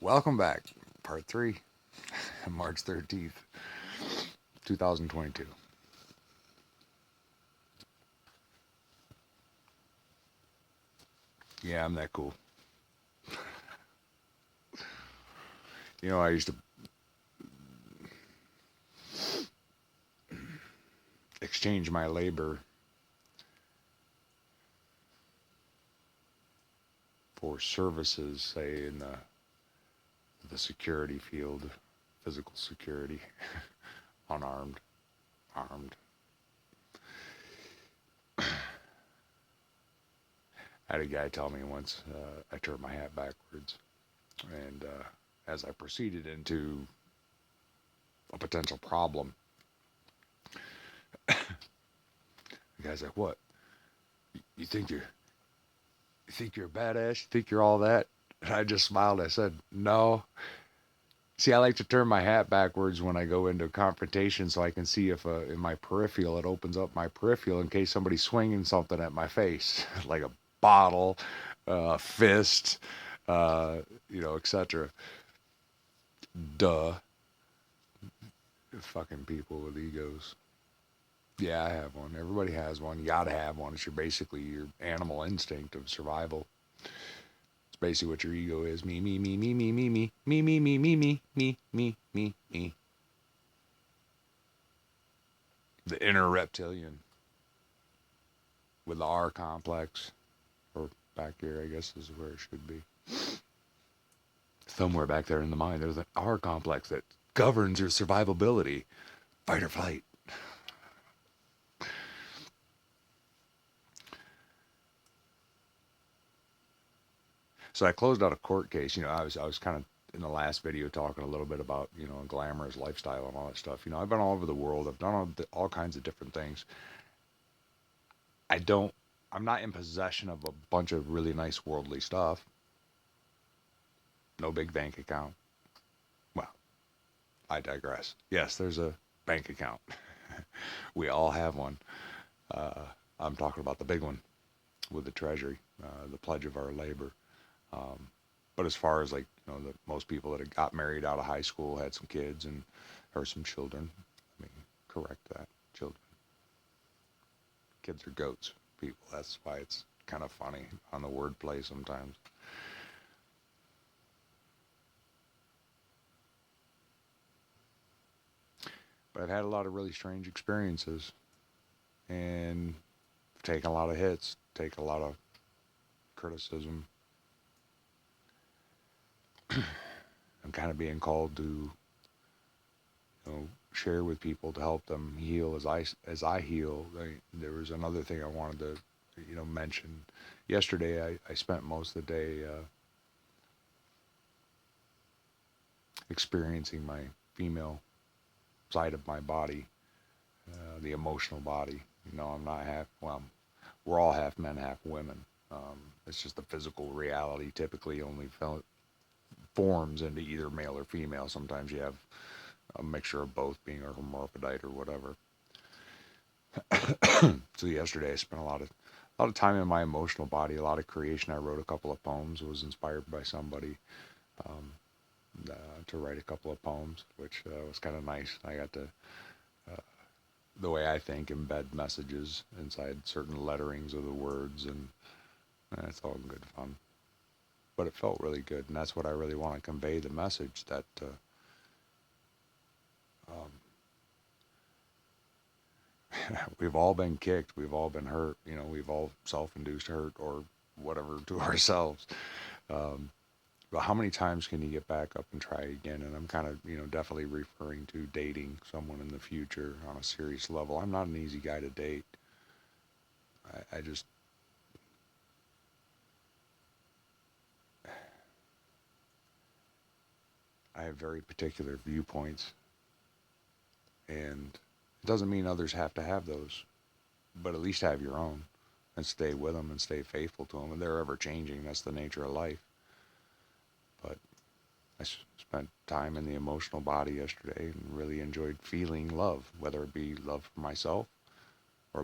Welcome back. Part 3, March 13th, 2022. Yeah, I'm that cool. I used to exchange my labor for services, say, in the security field, physical security, unarmed, armed. I had a guy tell me once I turned my hat backwards, and as I proceeded into a potential problem, the guy's like, "What? You think you're a badass? You think you're all that?" And I just smiled. I said, "No." See, I like to turn my hat backwards when I go into a confrontation so I can see if in my peripheral it opens up my peripheral in case somebody's swinging something at my face, like a bottle, fist, uh, etc. Duh. Fucking people with egos. Yeah, I have one. Everybody has one. You gotta have one. It's basically your animal instinct of survival. It's basically what your ego is. Me, me, me, me, me, me, me, me, me, me, me, me, me, me, me, me. The inner reptilian with the R complex, or back here, I guess is where it should be. Somewhere back there in the mind, there's an R complex that governs your survivability, fight or flight. So I closed out a court case. I was kind of in the last video talking a little bit about a glamorous lifestyle and all that stuff. I've been all over the world. I've done all kinds of different things. I don't. I'm not in possession of a bunch of really nice worldly stuff. No big bank account. Well, I digress. Yes, there's a bank account. We all have one. Uh, I'm talking about the big one with the treasury, the pledge of our labor. Um, but as far as most people that had got married out of high school, had some kids and or some children. I mean, correct that. Children, kids are goats. People. That's why it's kind of funny on the wordplay sometimes. But I've had a lot of really strange experiences and taken a lot of hits, take a lot of criticism. I'm kind of being called to share with people to help them heal as I heal. There was another thing I wanted to mention. Yesterday, I spent most of the day experiencing my female side of my body, the emotional body. I'm not half. Well, we're all half men, half women. It's just the physical reality typically only forms into either male or female. Sometimes you have a mixture of both, being a hermaphrodite or whatever. So yesterday I spent a lot of time in my emotional body, a lot of creation. I wrote a couple of poems. Was inspired by somebody um, to write a couple of poems, which was kind of nice. I got to, the way I think, embed messages inside certain letterings of the words, and it's all good fun. But it felt really good, and that's what I really want to convey, the message that um, we've all been kicked, we've all been hurt, we've all self-induced hurt or whatever to ourselves. Um, but how many times can you get back up and try again? And I'm kind of, definitely referring to dating someone in the future on a serious level. I'm not an easy guy to date. I just, I have very particular viewpoints, and it doesn't mean others have to have those, but at least have your own and stay with them and stay faithful to them. And they're ever changing. That's the nature of life. But I spent time in the emotional body yesterday and really enjoyed feeling love, whether it be love for myself